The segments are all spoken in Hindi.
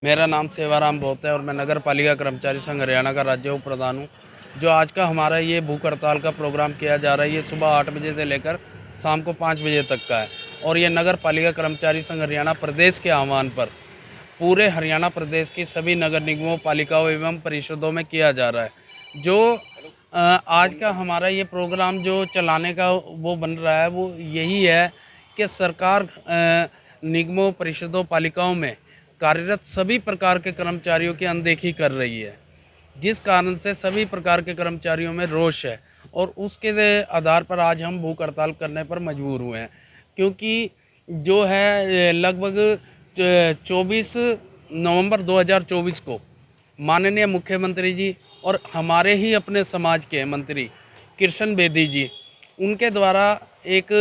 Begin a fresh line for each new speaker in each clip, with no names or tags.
मेरा नाम सेवाराम भोत है और मैं नगर पालिका कर्मचारी संघ हरियाणा का राज्य उप प्रधान हूँ। जो आज का हमारा ये भूख हड़ताल का प्रोग्राम किया जा रहा है, ये सुबह 8 बजे से लेकर शाम को 5 बजे तक का है और ये नगर पालिका कर्मचारी संघ हरियाणा प्रदेश के आह्वान पर पूरे हरियाणा प्रदेश की सभी नगर निगमों, पालिकाओं एवं परिषदों में किया जा रहा है। जो आज का हमारा ये प्रोग्राम जो चलाने का वो बन रहा है, वो यही है कि सरकार निगमों, परिषदों, पालिकाओं में कार्यरत सभी प्रकार के कर्मचारियों की अनदेखी कर रही है, जिस कारण से सभी प्रकार के कर्मचारियों में रोष है और उसके आधार पर आज हम भूख हड़ताल करने पर मजबूर हुए हैं। क्योंकि जो है लगभग 24 नवंबर 2024 को माननीय मुख्यमंत्री जी और हमारे ही अपने समाज के मंत्री कृष्ण बेदी जी, उनके द्वारा एक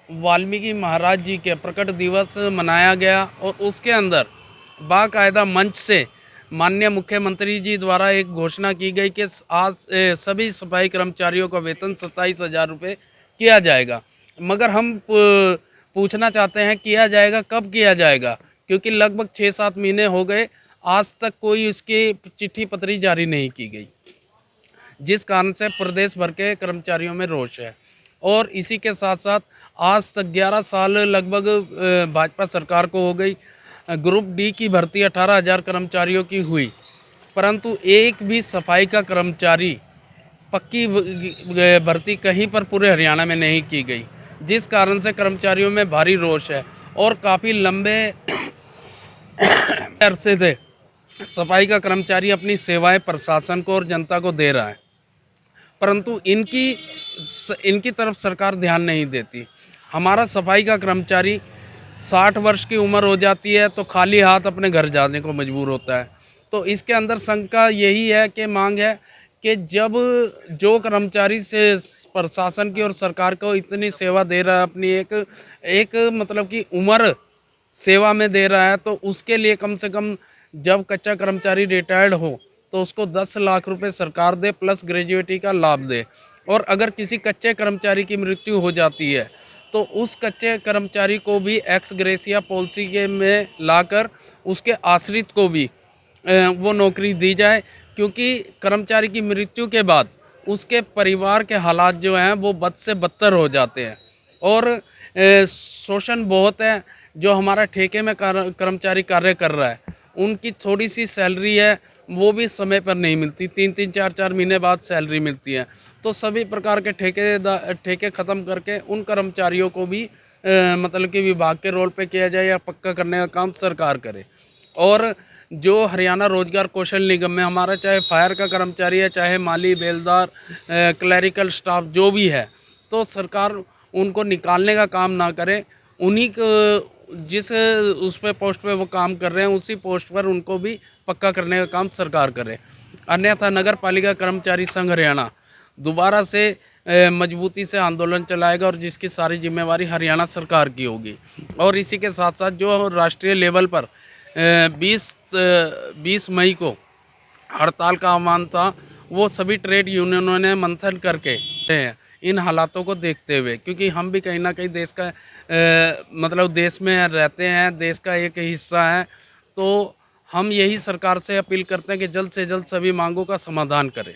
वाल्मीकि महाराज जी के प्रकट दिवस मनाया गया और उसके अंदर बाकायदा मंच से माननीय मुख्यमंत्री जी द्वारा एक घोषणा की गई कि आज सभी सफाई कर्मचारियों का वेतन 27,000 रुपये किया जाएगा। मगर हम पूछना चाहते हैं, किया जाएगा कब किया जाएगा? क्योंकि लगभग 6-7 महीने हो गए, आज तक कोई इसकी चिट्ठी पत्री जारी नहीं की गई, जिस कारण से प्रदेश भर के कर्मचारियों में रोष है। और इसी के साथ साथ आज तक 11 साल लगभग भाजपा सरकार को हो गई। ग्रुप डी की भर्ती 18,000 कर्मचारियों की हुई, परंतु एक भी सफाई का कर्मचारी पक्की भर्ती कहीं पर पूरे हरियाणा में नहीं की गई, जिस कारण से कर्मचारियों में भारी रोष है और काफ़ी लंबे अरसे से सफाई का कर्मचारी अपनी सेवाएं प्रशासन को और जनता को दे रहा है, परंतु इनकी तरफ सरकार ध्यान नहीं देती। हमारा सफाई का कर्मचारी 60 वर्ष की उम्र हो जाती है तो खाली हाथ अपने घर जाने को मजबूर होता है। तो इसके अंदर संघ का यही है कि मांग है कि जब जो कर्मचारी से प्रशासन की और सरकार को इतनी सेवा दे रहा है, अपनी एक मतलब कि उम्र सेवा में दे रहा है, तो उसके लिए कम से कम जब कच्चा कर्मचारी रिटायर्ड हो तो उसको 10 लाख रुपए सरकार दे प्लस ग्रेजुएटी का लाभ दे। और अगर किसी कच्चे कर्मचारी की मृत्यु हो जाती है तो उस कच्चे कर्मचारी को भी एक्स ग्रेसिया पॉलिसी के में लाकर उसके आश्रित को भी वो नौकरी दी जाए, क्योंकि कर्मचारी की मृत्यु के बाद उसके परिवार के हालात जो हैं वो बद से बदतर हो जाते हैं और शोषण बहुत है। जो हमारा ठेके में कर्मचारी कार्य कर रहा है, उनकी थोड़ी सी सैलरी है वो भी समय पर नहीं मिलती, 3-3 4-4 महीने बाद सैलरी मिलती है। तो सभी प्रकार के ठेके ख़त्म करके उन कर्मचारियों को भी मतलब कि विभाग के रोल पे किया जाए या पक्का करने का काम सरकार करे। और जो हरियाणा रोजगार कौशल निगम में हमारा चाहे फायर का कर्मचारी है, चाहे माली, बेलदार, क्लरिकल स्टाफ जो भी है, तो सरकार उनको निकालने का काम ना करे, उन्हीं को जिस उस पे पोस्ट पे वो काम कर रहे हैं उसी पोस्ट पर उनको भी पक्का करने का काम सरकार करे। अन्यथा नगर पालिका कर्मचारी संघ हरियाणा दोबारा से मजबूती से आंदोलन चलाएगा और जिसकी सारी जिम्मेवारी हरियाणा सरकार की होगी। और इसी के साथ साथ जो राष्ट्रीय लेवल पर 20 मई को हड़ताल का आह्वान था, वो सभी ट्रेड यूनियनों ने मंथन करके इन हालातों को देखते हुए, क्योंकि हम भी कहीं ना कहीं देश का मतलब देश में रहते हैं, देश का एक हिस्सा है, तो हम यही सरकार से अपील करते हैं कि जल्द से जल्द सभी मांगों का समाधान करें।